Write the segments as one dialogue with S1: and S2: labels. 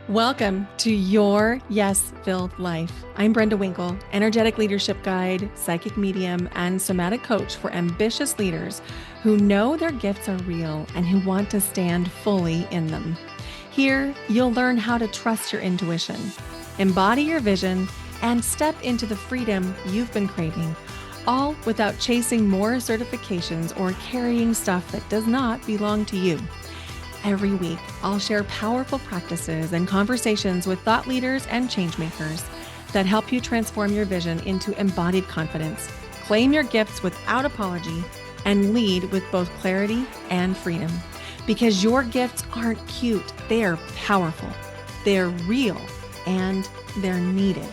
S1: Welcome to Your Yes-Filled Life. I'm Brenda Winkle, energetic leadership guide, psychic medium, and somatic coach for ambitious leaders who know their gifts are real and who want to stand fully in them. Here, you'll learn how to trust your intuition, embody your vision, and step into the freedom you've been craving, all without chasing more certifications or carrying stuff that does not belong to you. Every week, I'll share powerful practices and conversations with thought leaders and changemakers that help you transform your vision into embodied confidence, claim your gifts without apology, and lead with both clarity and freedom. Because your gifts aren't cute, they're powerful, they're real, and they're needed.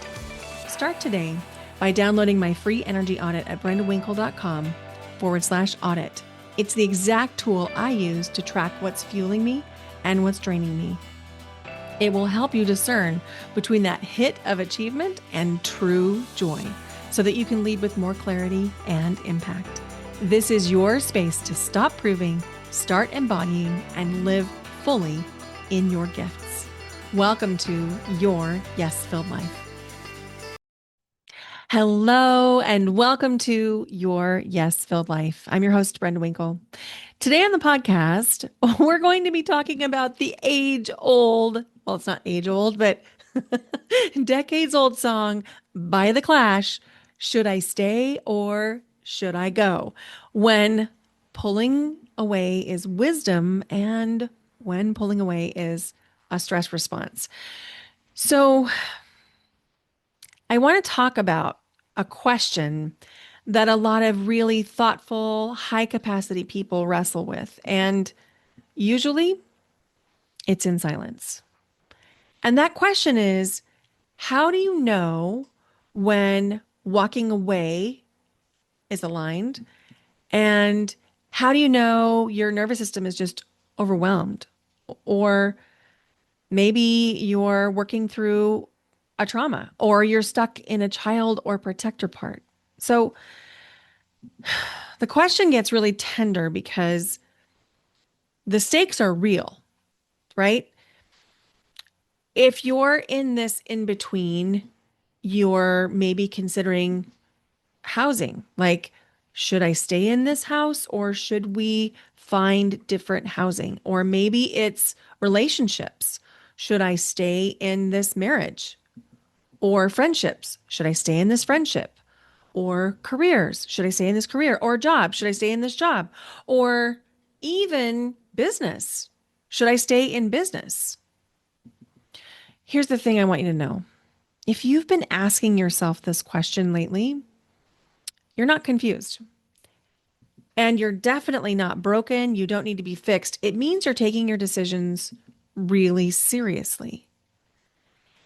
S1: Start today by downloading my free energy audit at brendawinkle.com/audit. It's the exact tool I use to track what's fueling me and what's draining me. It will help you discern between that hit of achievement and true joy so that you can lead with more clarity and impact. This is your space to stop proving, start embodying, and live fully in your gifts. Welcome to Your Yes-Filled Life. Hello, and welcome to Your Yes-Filled Life. I'm your host, Brenda Winkle. Today on the podcast, we're going to be talking about the age-old, well, it's not age-old, but decades-old song by The Clash, Should I Stay or Should I Go? When pulling away is wisdom and when pulling away is a stress response. So I want to talk about a question that a lot of really thoughtful, high capacity people wrestle with. And usually it's in silence. And that question is, how do you know when walking away is aligned? And how do you know your nervous system is just overwhelmed? Or maybe you're working through a trauma, or you're stuck in a child or protector part. So the question gets really tender because the stakes are real, right? If you're in this in between, you're maybe considering housing. Like, should I stay in this house or should we find different housing? Or maybe it's relationships. Should I stay in this marriage? Or friendships. Should I stay in this friendship? Or careers. Should I stay in this career? Or job. Should I stay in this job? Or even business. Should I stay in business? Here's the thing I want you to know. If you've been asking yourself this question lately, you're not confused. And you're definitely not broken. You don't need to be fixed. It means you're taking your decisions really seriously.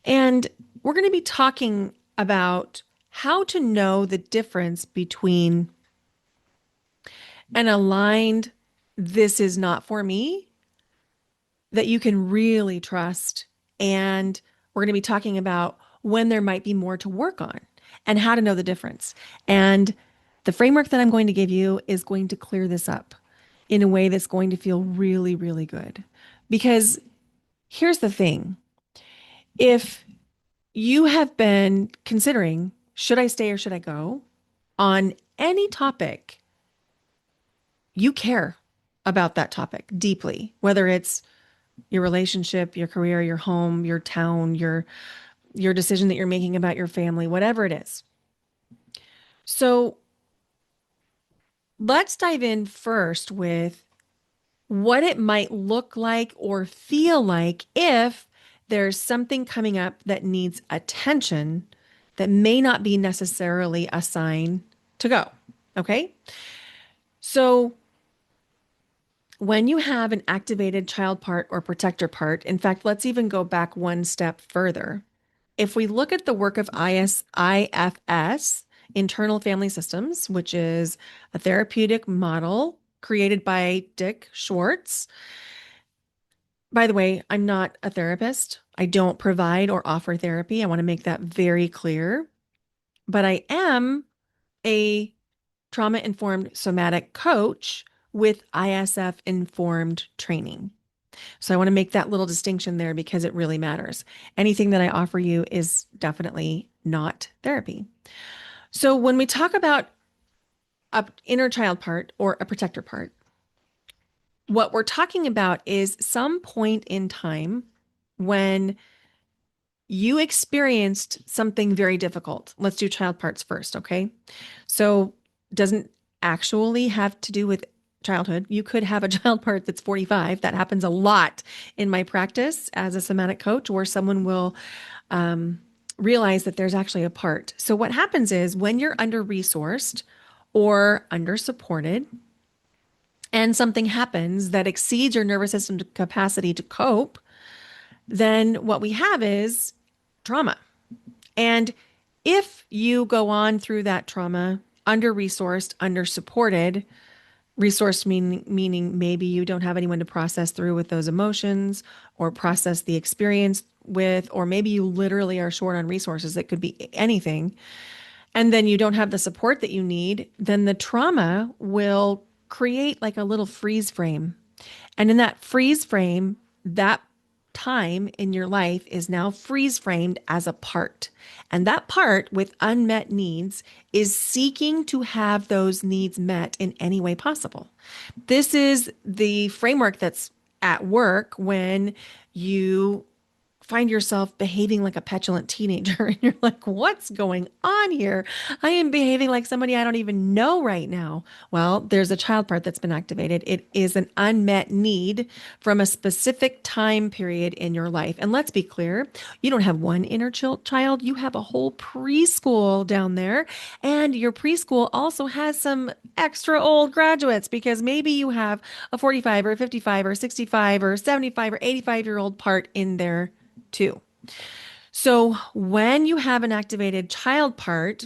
S1: And we're going to be talking about how to know the difference between an aligned, this is not for me, that you can really trust. And we're going to be talking about when there might be more to work on and how to know the difference. And the framework that I'm going to give you is going to clear this up in a way that's going to feel really, really good. Because here's the thing. If you have been considering, should I stay or should I go on any topic, you care about that topic deeply, whether it's your relationship, your career, your home, your town, your decision that you're making about your family, whatever it is. So let's dive in first with what it might look like or feel like if there's something coming up that needs attention that may not be necessarily a sign to go. Okay? So when you have an activated child part or protector part, in fact, let's even go back one step further. If we look at the work of IFS, Internal Family Systems, which is a therapeutic model created by Dick Schwartz. By the way, I'm not a therapist. I don't provide or offer therapy. I want to make that very clear. But I am a trauma-informed somatic coach with ISF-informed training. So I want to make that little distinction there because it really matters. Anything that I offer you is definitely not therapy. So when we talk about a inner child part or a protector part, what we're talking about is some point in time when you experienced something very difficult. Let's do child parts first, okay? So doesn't actually have to do with childhood. You could have a child part that's 45. That happens a lot in my practice as a somatic coach, where someone will realize that there's actually a part. So what happens is when you're under-resourced or under-supported, and something happens that exceeds your nervous system capacity to cope, then what we have is trauma. And if you go on through that trauma, under resourced, under supported, resourced meaning maybe you don't have anyone to process through with those emotions or process the experience with, or maybe you literally are short on resources. It could be anything. And then you don't have the support that you need, then the trauma will create like a little freeze frame. And in that freeze frame, that time in your life is now freeze framed as a part. And that part with unmet needs is seeking to have those needs met in any way possible. This is the framework that's at work when you find yourself behaving like a petulant teenager and you're like, what's going on here? I am behaving like somebody I don't even know right now. Well, there's a child part that's been activated. It is an unmet need from a specific time period in your life. And let's be clear, you don't have one inner child, you have a whole preschool down there. And your preschool also has some extra old graduates because maybe you have a 45 or 55 or 65 or 75 or 85-year-old part in there too. So when you have an activated child part,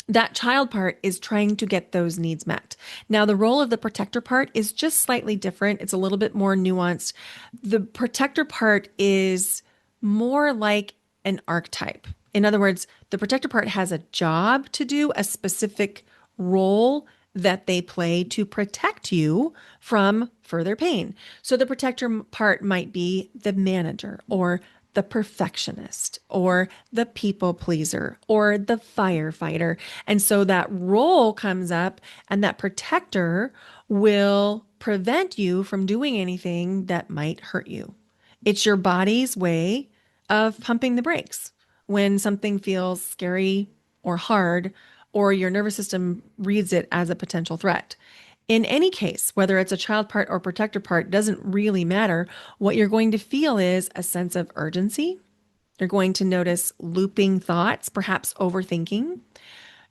S1: that child part is trying to get those needs met. Now, the role of the protector part is just slightly different. It's a little bit more nuanced. The protector part is more like an archetype. In other words, the protector part has a job to do, a specific role that they play to protect you from further pain. So the protector part might be the manager or the perfectionist or the people pleaser or the firefighter. And so that role comes up, and that protector will prevent you from doing anything that might hurt you. It's your body's way of pumping the brakes when something feels scary or hard, or your nervous system reads it as a potential threat. In any case, whether it's a child part or protector part, doesn't really matter. What you're going to feel is a sense of urgency. You're going to notice looping thoughts, perhaps overthinking.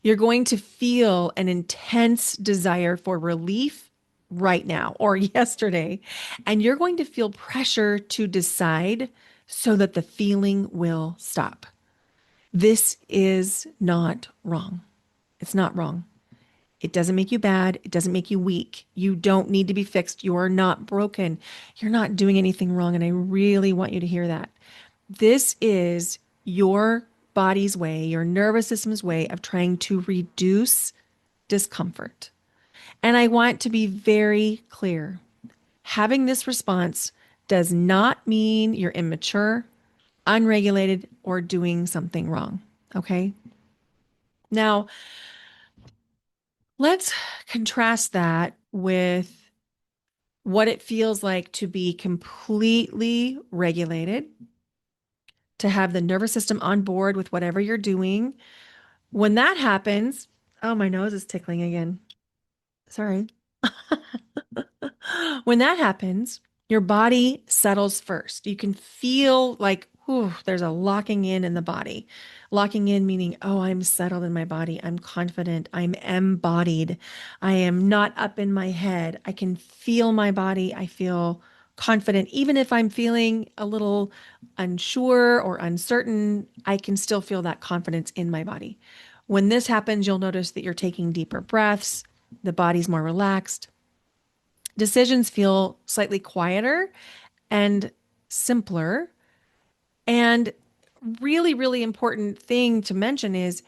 S1: You're going to feel an intense desire for relief right now or yesterday. And you're going to feel pressure to decide so that the feeling will stop. This is not wrong. It's not wrong. It doesn't make you bad. It doesn't make you weak. You don't need to be fixed. You're not broken. You're not doing anything wrong. And I really want you to hear that. This is your body's way, your nervous system's way of trying to reduce discomfort. And I want to be very clear. Having this response does not mean you're immature, unregulated, or doing something wrong. Okay? Now, let's contrast that with what it feels like to be completely regulated, to have the nervous system on board with whatever you're doing. When that happens, oh, my nose is tickling again. Sorry. When that happens, your body settles first. You can feel like, whew, there's a locking in the body. Locking in meaning, oh, I'm settled in my body. I'm confident. I'm embodied. I am not up in my head. I can feel my body. I feel confident. Even if I'm feeling a little unsure or uncertain, I can still feel that confidence in my body. When this happens, you'll notice that you're taking deeper breaths. The body's more relaxed. Decisions feel slightly quieter and simpler. And really, really important thing to mention is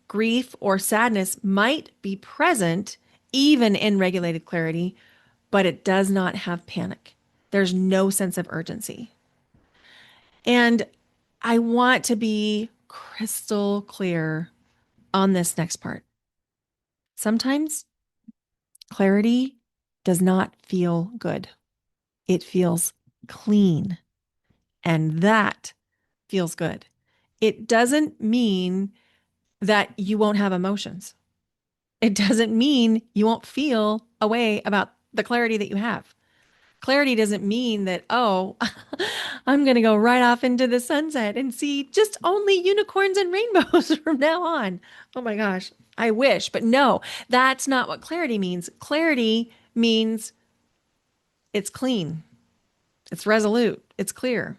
S1: grief or sadness might be present even in regulated clarity, but it does not have panic. There's no sense of urgency. And I want to be crystal clear on this next part. Sometimes clarity does not feel good. It feels clean, and that feels good. It doesn't mean that you won't have emotions. It doesn't mean you won't feel a way about the clarity that you have. Clarity doesn't mean that, oh, I'm going to go right off into the sunset and see just only unicorns and rainbows from now on. Oh my gosh, I wish. But no, that's not what clarity means. Clarity means it's clean, it's resolute, it's clear.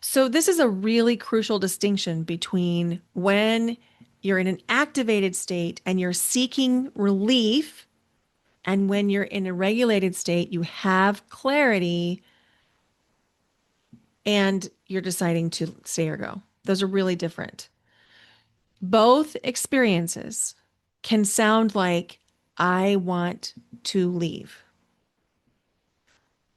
S1: So, this is a really crucial distinction between when you're in an activated state and you're seeking relief, and when you're in a regulated state, you have clarity and you're deciding to stay or go. Those are really different. Both experiences can sound like, I want to leave.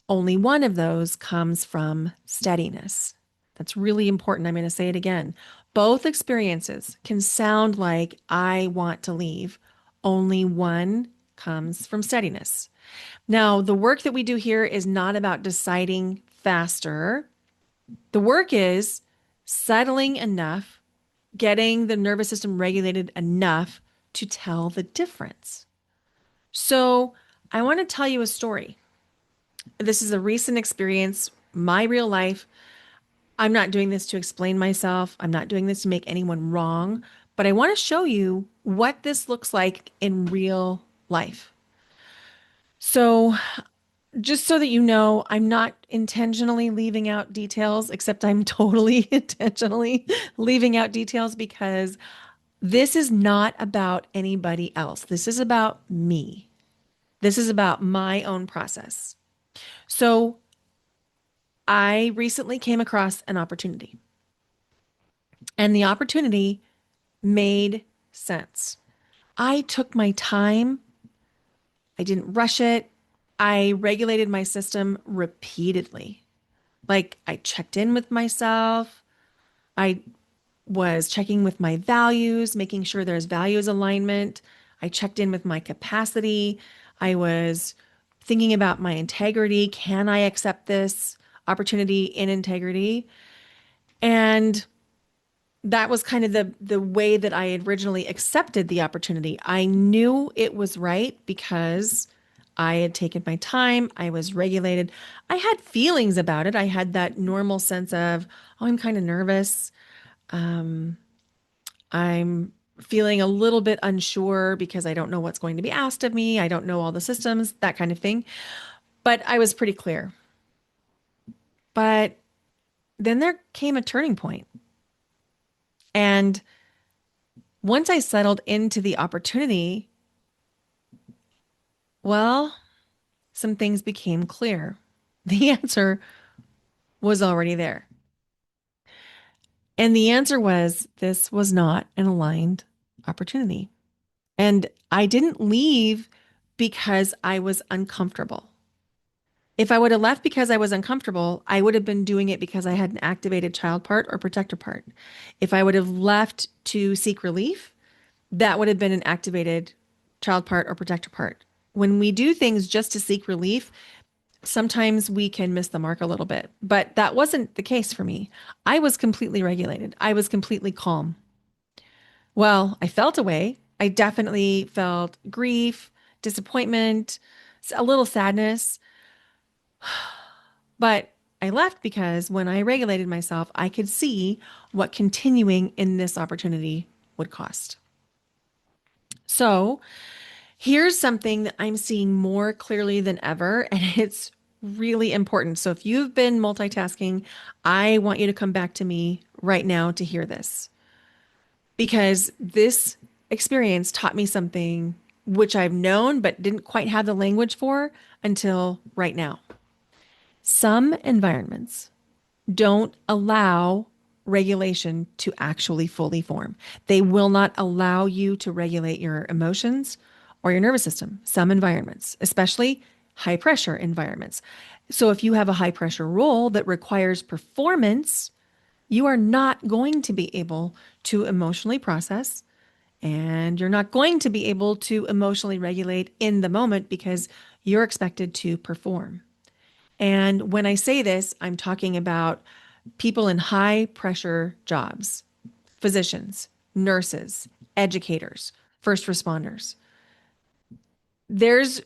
S1: Only one of those comes from steadiness. That's really important. I'm going to say it again. Both experiences can sound like, I want to leave. Only one comes from steadiness. Now, the work that we do here is not about deciding faster. The work is settling enough, getting the nervous system regulated enough to tell the difference. So, I want to tell you a story. This is a recent experience, my real life. I'm not doing this to explain myself. I'm not doing this to make anyone wrong, but I want to show you what this looks like in real life. So, just so that you know, I'm not intentionally leaving out details, except I'm totally intentionally leaving out details because this is not about anybody else. This is about me. This is about my own process. So, I recently came across an opportunity, and the opportunity made sense. I took my time. I didn't rush it. I regulated my system repeatedly. Like, I checked in with myself. I was checking with my values, making sure there's values alignment. I checked in with my capacity. I was thinking about my integrity. Can I accept this opportunity in integrity? And that was kind of the way that I had originally accepted the opportunity. I knew it was right because I had taken my time, I was regulated. I had feelings about it. I had that normal sense of, oh, I'm kind of nervous. I'm feeling a little bit unsure because I don't know what's going to be asked of me. I don't know all the systems, that kind of thing. But I was pretty clear. But then there came a turning point. And once I settled into the opportunity, well, some things became clear. The answer was already there. And the answer was, this was not an aligned opportunity. And I didn't leave because I was uncomfortable. If I would have left because I was uncomfortable, I would have been doing it because I had an activated child part or protector part. If I would have left to seek relief, that would have been an activated child part or protector part. When we do things just to seek relief, sometimes we can miss the mark a little bit, but that wasn't the case for me. I was completely regulated. I was completely calm. Well, I felt a way. I definitely felt grief, disappointment, a little sadness, but I left because when I regulated myself, I could see what continuing in this opportunity would cost. So, here's something that I'm seeing more clearly than ever, and it's really important. So if you've been multitasking, I want you to come back to me right now to hear this, because this experience taught me something which I've known but didn't quite have the language for until right now. Some environments don't allow regulation to actually fully form. They will not allow you to regulate your emotions or your nervous system. Some environments, especially high pressure environments. So if you have a high pressure role that requires performance, you are not going to be able to emotionally process, and you're not going to be able to emotionally regulate in the moment because you're expected to perform. And when I say this, I'm talking about people in high pressure jobs, physicians, nurses, educators, first responders. There's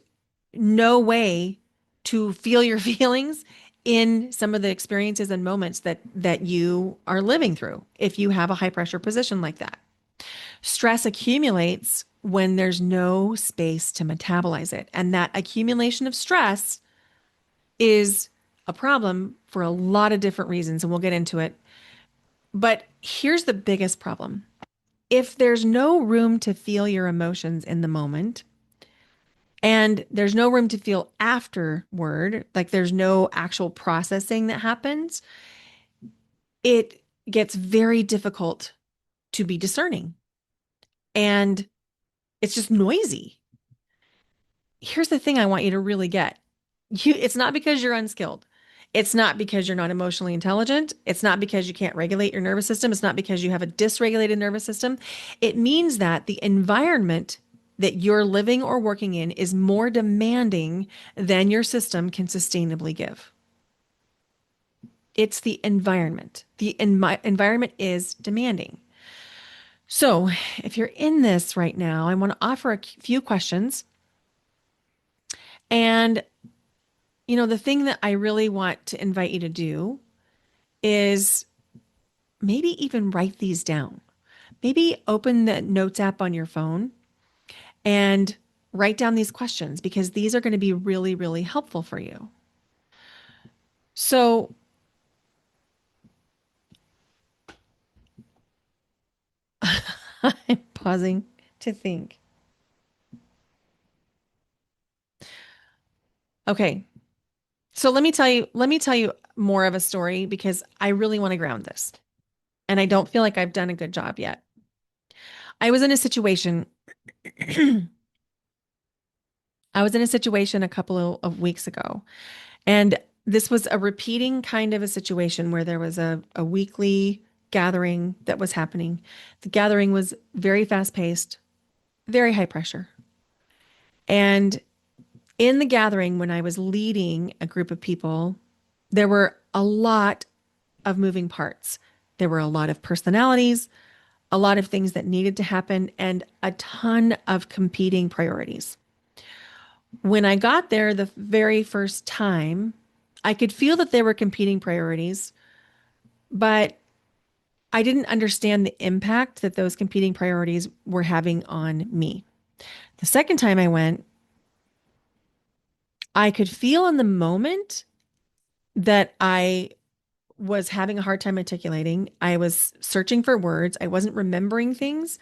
S1: no way to feel your feelings in some of the experiences and moments that you are living through if you have a high pressure position like that. Stress accumulates when there's no space to metabolize it. And that accumulation of stress is a problem for a lot of different reasons, and we'll get into it. But here's the biggest problem. If there's no room to feel your emotions in the moment, and there's no room to feel afterward, like there's no actual processing that happens, it gets very difficult to be discerning. And it's just noisy. Here's the thing I want you to really get. It's not because you're unskilled. It's not because you're not emotionally intelligent. It's not because you can't regulate your nervous system. It's not because you have a dysregulated nervous system. It means that the environment that you're living or working in is more demanding than your system can sustainably give. It's the environment. The environment is demanding. So, if you're in this right now, I want to offer a few questions. And, the thing that I really want to invite you to do is maybe even write these down. Maybe open the notes app on your phone and write down these questions because these are going to be really, really helpful for you. So, I'm pausing to think. Okay. So let me tell you more of a story because I really want to ground this. And I don't feel like I've done a good job yet. I was in a situation I was in a situation a couple of weeks ago, and this was a repeating kind of a situation where there was a weekly gathering that was happening. The gathering was very fast paced, very high pressure. And in the gathering, when I was leading a group of people, there were a lot of moving parts. There were a lot of personalities, a lot of things that needed to happen, and a ton of competing priorities. When I got there the very first time, I could feel that there were competing priorities, but I didn't understand the impact that those competing priorities were having on me. The second time I went, I could feel in the moment that I was having a hard time articulating. I was searching for words. I wasn't remembering things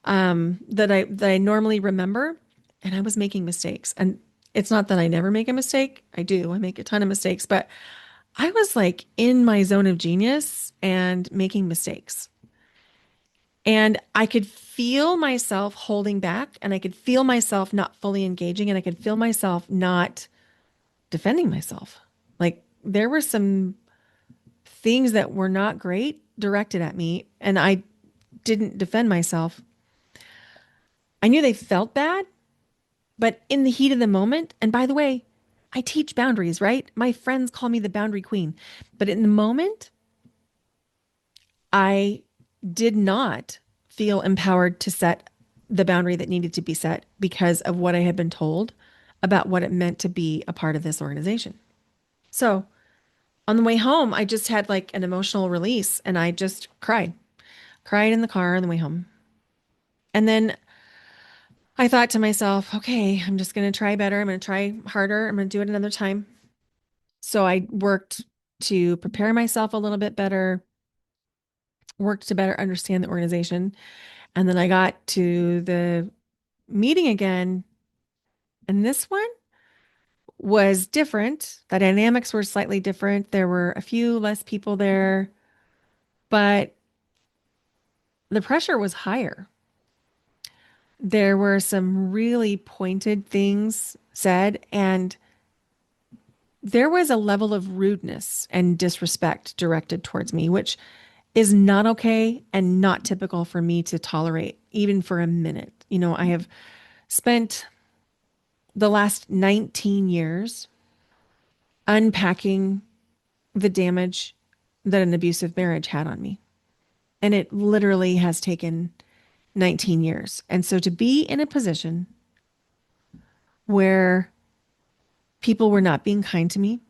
S1: that I normally remember, and I was making mistakes. And it's not that I never make a mistake. I do. I make a ton of mistakes, but I was like in my zone of genius and making mistakes. And I could feel myself holding back, and I could feel myself not fully engaging, and I could feel myself not defending myself. Like there were some things that were not great directed at me, and I didn't defend myself. I knew they felt bad, but in the heat of the moment, and by the way, I teach boundaries, right? My friends call me the boundary queen. But in the moment, I did not feel empowered to set the boundary that needed to be set because of what I had been told about what it meant to be a part of this organization. So on the way home, I just had like an emotional release and I just cried in the car on the way home. And then I thought to myself, okay, I'm just going to try better. I'm going to try harder. I'm going to do it another time. So I worked to prepare myself a little bit better, worked to better understand the organization. And then I got to the meeting again. And this one was different. The dynamics were slightly different. There were a few less people there, but the pressure was higher. There were some really pointed things said, and there was a level of rudeness and disrespect directed towards me, which is not okay and not typical for me to tolerate, even for a minute. I have spent the last 19 years unpacking the damage that an abusive marriage had on me. And it literally has taken 19 years. And so to be in a position where people were not being kind to me,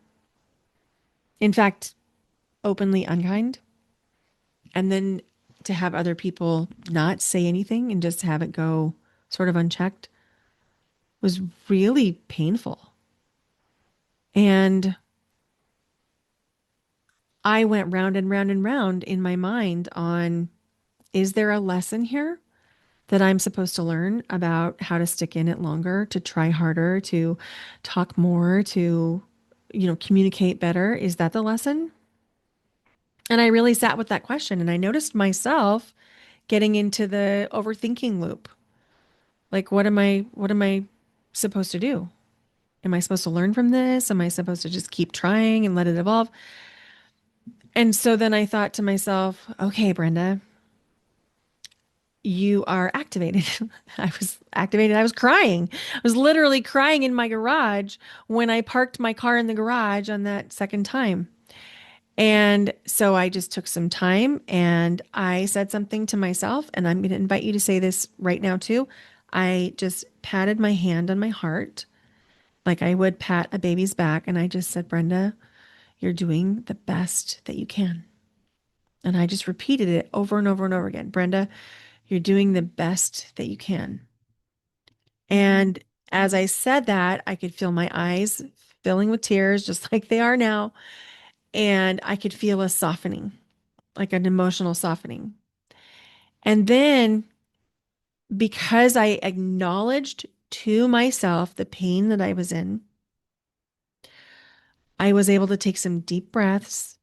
S1: in fact, openly unkind, and then to have other people not say anything and just have it go sort of unchecked was really painful. And I went round and round and round in my mind on, is there a lesson here that I'm supposed to learn about how to stick in it longer, to try harder, to talk more, to, communicate better? Is that the lesson? And I really sat with that question, and I noticed myself getting into the overthinking loop. Like, what am I supposed to do? Am I supposed to learn from this? Am I supposed to just keep trying and let it evolve? And so then I thought to myself, okay, Brenda, you are activated. I was activated. I was crying. I was literally crying in my garage when I parked my car in the garage on that second time. And so I just took some time and I said something to myself, and I'm going to invite you to say this right now too. I just patted my hand on my heart like I would pat a baby's back. And I just said, Brenda, you're doing the best that you can. And I just repeated it over and over and over again. Brenda, you're doing the best that you can. And as I said that, I could feel my eyes filling with tears, just like they are now. And I could feel a softening, like an emotional softening. And then because I acknowledged to myself the pain that I was in, I was able to take some deep breaths.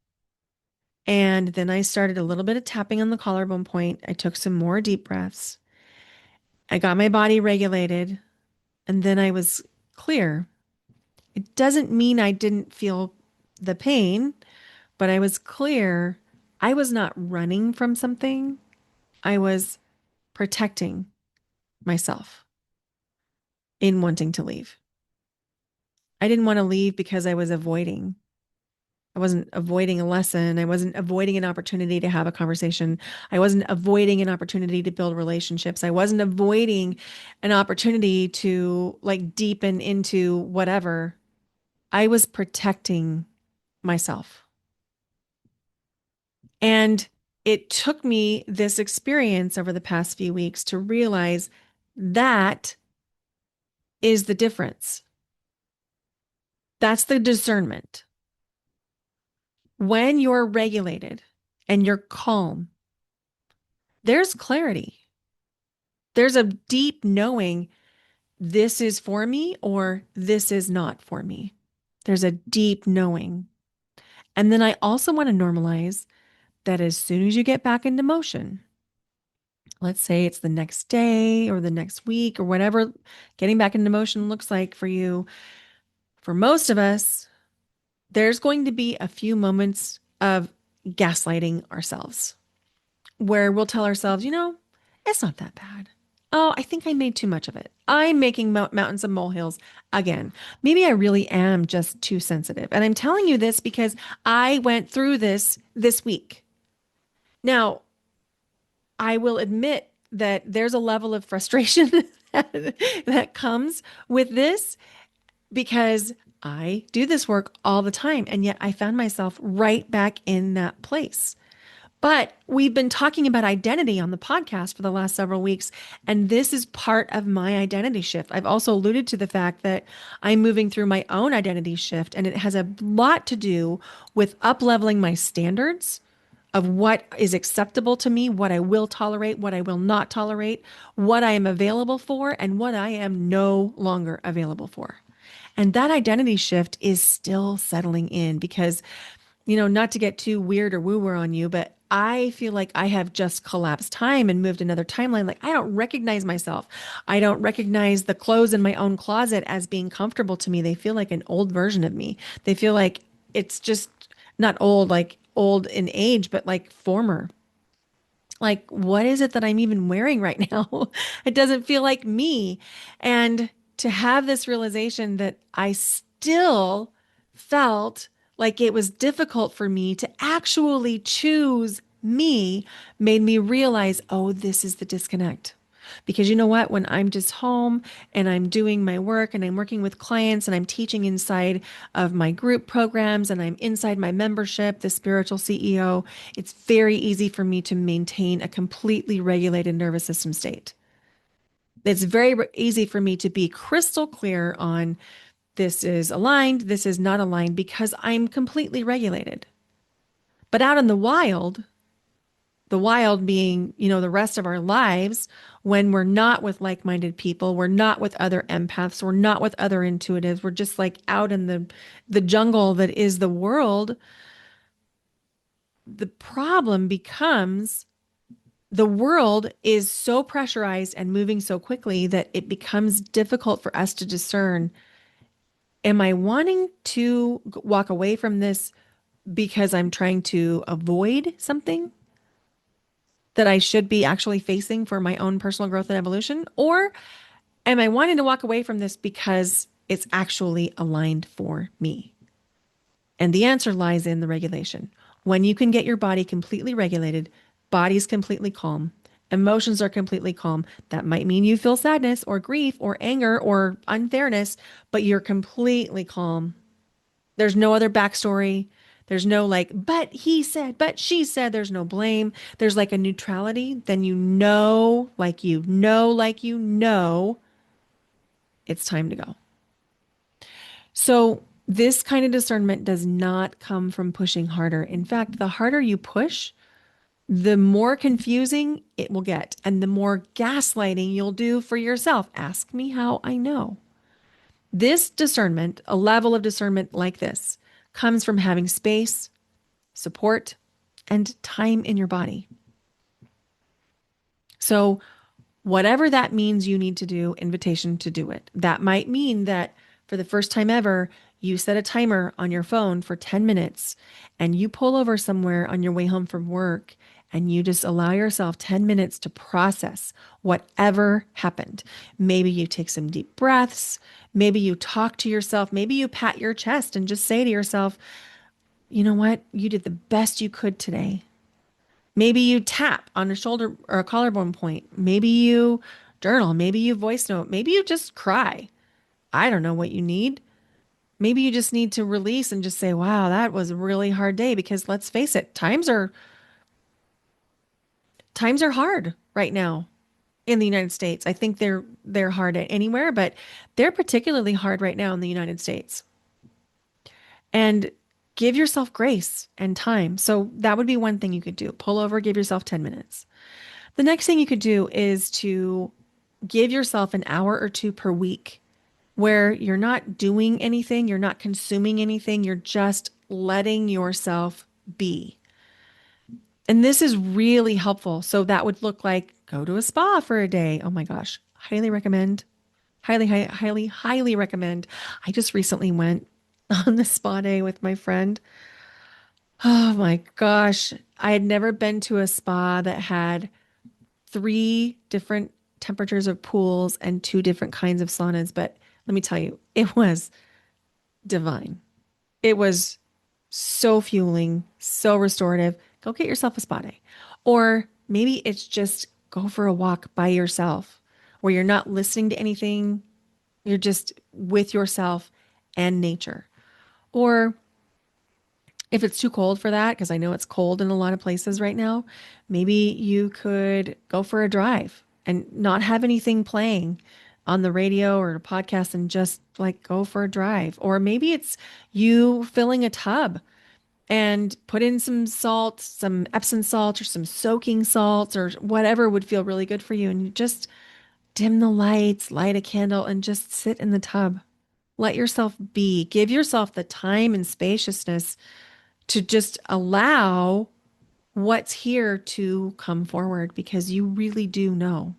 S1: And then I started a little bit of tapping on the collarbone point. I took some more deep breaths. I got my body regulated. And then I was clear. It doesn't mean I didn't feel the pain, but I was clear. I was not running from something. I was protecting myself in wanting to leave. I didn't want to leave because I was avoiding. I wasn't avoiding a lesson. I wasn't avoiding an opportunity to have a conversation. I wasn't avoiding an opportunity to build relationships. I wasn't avoiding an opportunity to like deepen into whatever. I was protecting myself. And it took me this experience over the past few weeks to realize that is the difference. That's the discernment. When you're regulated and you're calm, there's clarity. There's a deep knowing this is for me or this is not for me. There's a deep knowing. And then I also want to normalize that as soon as you get back into motion, let's say it's the next day or the next week or whatever getting back into motion looks like for you, for most of us, there's going to be a few moments of gaslighting ourselves where we'll tell ourselves, it's not that bad. Oh, I think I made too much of it. I'm making mountains and molehills again. Maybe I really am just too sensitive. And I'm telling you this because I went through this week. Now, I will admit that there's a level of frustration that comes with this because I do this work all the time. And yet I found myself right back in that place. But we've been talking about identity on the podcast for the last several weeks, and this is part of my identity shift. I've also alluded to the fact that I'm moving through my own identity shift, and it has a lot to do with up-leveling my standards of what is acceptable to me, what I will tolerate, what I will not tolerate, what I am available for, and what I am no longer available for. And that identity shift is still settling in because not to get too weird or woo-woo on you, but I feel like I have just collapsed time and moved another timeline. Like I don't recognize myself. I don't recognize the clothes in my own closet as being comfortable to me. They feel like an old version of me. They feel like it's just not old, like old in age, but like former. Like, what is it that I'm even wearing right now? It doesn't feel like me. And to have this realization that I still felt like it was difficult for me to actually choose me made me realize, oh, this is the disconnect. Because you know what? When I'm just home and I'm doing my work and I'm working with clients and I'm teaching inside of my group programs and I'm inside my membership, the spiritual CEO, it's very easy for me to maintain a completely regulated nervous system state. It's very easy for me to be crystal clear on this is aligned, this is not aligned because I'm completely regulated. But out in the wild being, the rest of our lives, when we're not with like-minded people, we're not with other empaths, we're not with other intuitives, we're just like out in the jungle that is the world, the problem becomes the world is so pressurized and moving so quickly that it becomes difficult for us to discern, am I wanting to walk away from this because I'm trying to avoid something that I should be actually facing for my own personal growth and evolution? Or am I wanting to walk away from this because it's actually aligned for me? And the answer lies in the regulation. When you can get your body completely regulated, body's completely calm, emotions are completely calm. That might mean you feel sadness or grief or anger or unfairness, but you're completely calm. There's no other backstory. There's no like, but he said, but she said, there's no blame. There's like a neutrality. Then it's time to go. So, this kind of discernment does not come from pushing harder. In fact, the harder you push, the more confusing it will get and the more gaslighting you'll do for yourself. Ask me how I know. This discernment, a level of discernment like this, comes from having space, support, and time in your body. So, whatever that means you need to do, invitation to do it. That might mean that for the first time ever, you set a timer on your phone for 10 minutes and you pull over somewhere on your way home from work and you just allow yourself 10 minutes to process whatever happened. Maybe you take some deep breaths. Maybe you talk to yourself. Maybe you pat your chest and just say to yourself, you know what? You did the best you could today. Maybe you tap on a shoulder or a collarbone point. Maybe you journal. Maybe you voice note. Maybe you just cry. I don't know what you need. Maybe you just need to release and just say, wow, that was a really hard day because let's face it, times are hard right now in the United States. I think they're hard anywhere, but they're particularly hard right now in the United States. And give yourself grace and time. So that would be one thing you could do. Pull over, give yourself 10 minutes. The next thing you could do is to give yourself an hour or two per week where you're not doing anything, you're not consuming anything, you're just letting yourself be. And this is really helpful. So that would look like go to a spa for a day. Oh my gosh, highly recommend. Highly recommend. I just recently went on the spa day with my friend. Oh my gosh. I had never been to a spa that had three different temperatures of pools and two different kinds of saunas. But let me tell you, it was divine. It was so fueling, so restorative. Go get yourself a spa day. Or maybe it's just go for a walk by yourself where you're not listening to anything. You're just with yourself and nature. Or if it's too cold for that, because I know it's cold in a lot of places right now, maybe you could go for a drive and not have anything playing on the radio or a podcast and just like go for a drive. Or maybe it's you filling a tub and put in some salt, some Epsom salt or some soaking salts or whatever would feel really good for you. And you just dim the lights, light a candle, and just sit in the tub. Let yourself be. Give yourself the time and spaciousness to just allow what's here to come forward because you really do know.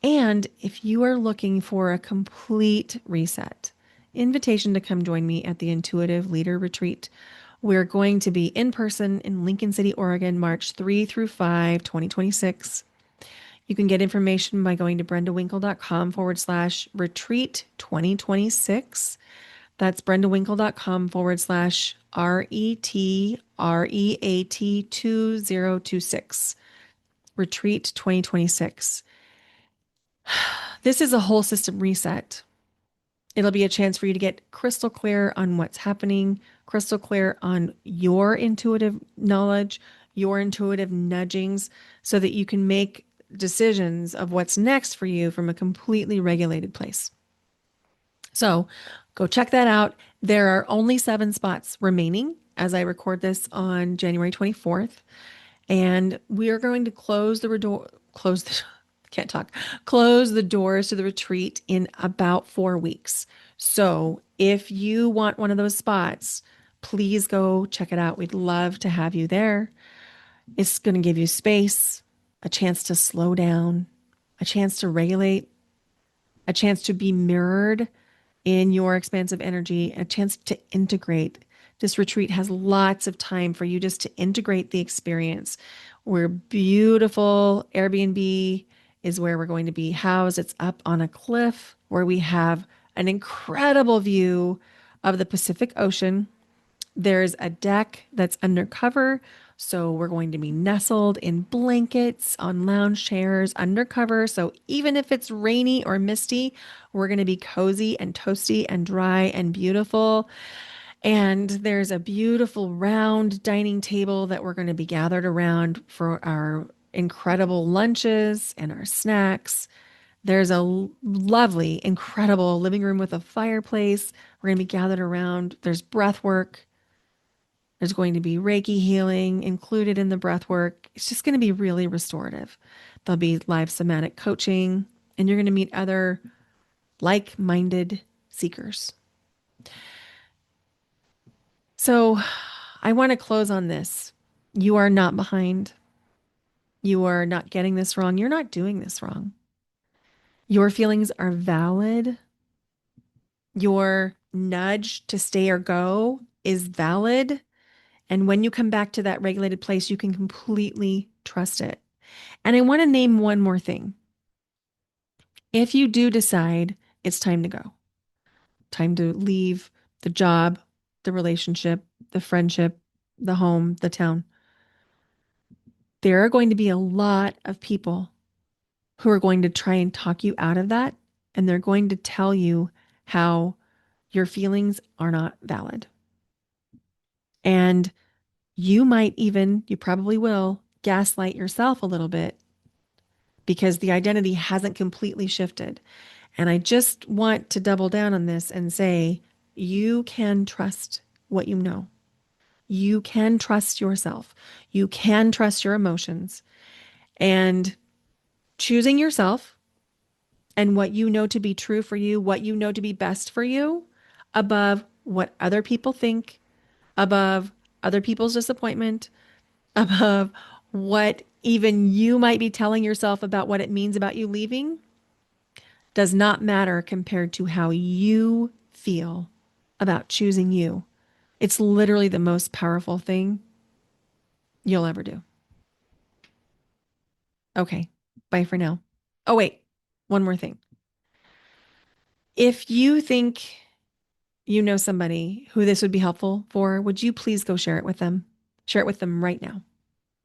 S1: And if you are looking for a complete reset, invitation to come join me at the Intuitive Leader Retreat. We're going to be in person in Lincoln City, Oregon, March 3 through 5, 2026. You can get information by going to brendawinkle.com/retreat 2026. That's brendawinkle.com/RETREAT 2026. Retreat 2026. This is a whole system reset. It'll be a chance for you to get crystal clear on what's happening, crystal clear on your intuitive knowledge, your intuitive nudgings, so that you can make decisions of what's next for you from a completely regulated place. So go check that out. There are only 7 spots remaining as I record this on January 24th. And we are going to can't talk, close the doors to the retreat in about 4 weeks. So if you want one of those spots, please go check it out. We'd love to have you there. It's going to give you space, a chance to slow down, a chance to regulate, a chance to be mirrored in your expansive energy, a chance to integrate. This retreat has lots of time for you just to integrate the experience. We're beautiful. Airbnb is where we're going to be housed. It's up on a cliff where we have an incredible view of the Pacific Ocean. There's a deck that's undercover. So we're going to be nestled in blankets on lounge chairs undercover. So even if it's rainy or misty, we're going to be cozy and toasty and dry and beautiful. And there's a beautiful round dining table that we're going to be gathered around for our incredible lunches and our snacks. There's a lovely, incredible living room with a fireplace. We're going to be gathered around. There's breath work. There's going to be Reiki healing included in the breath work. It's just going to be really restorative. There'll be live somatic coaching, and you're going to meet other like-minded seekers. So I want to close on this. You are not behind. You are not getting this wrong. You're not doing this wrong. Your feelings are valid. Your nudge to stay or go is valid. And when you come back to that regulated place, you can completely trust it. And I want to name one more thing. If you do decide it's time to go, time to leave the job, the relationship, the friendship, the home, the town, there are going to be a lot of people who are going to try and talk you out of that. And they're going to tell you how your feelings are not valid. And you probably will gaslight yourself a little bit because the identity hasn't completely shifted. And I just want to double down on this and say, you can trust what you know. You can trust yourself. You can trust your emotions. And choosing yourself and what you know to be true for you, what you know to be best for you, above what other people think, above other people's disappointment, above what even you might be telling yourself about what it means about you leaving, does not matter compared to how you feel about choosing you. It's literally the most powerful thing you'll ever do. Okay, bye for now. Oh, wait, one more thing. If you think you know somebody who this would be helpful for, would you please go share it with them? Share it with them right now.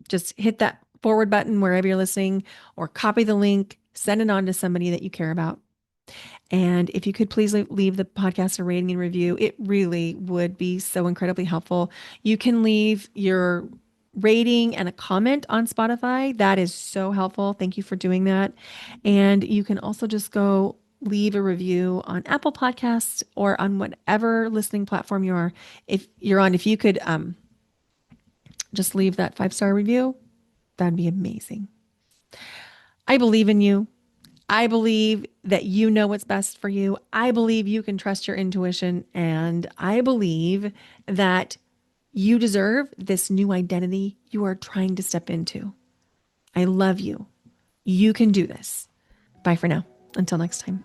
S1: Just hit that forward button wherever you're listening or copy the link, send it on to somebody that you care about. And if you could please leave the podcast a rating and review, it really would be so incredibly helpful. You can leave your rating and a comment on Spotify. That is so helpful. Thank you for doing that. And you can also just go leave a review on Apple Podcasts or on whatever listening platform you are. If you're on, if you could just leave that 5-star review, that'd be amazing. I believe in you. I believe that you know what's best for you. I believe you can trust your intuition. And I believe that You deserve this new identity you are trying to step into. I love you. You can do this. Bye for now. Until next time.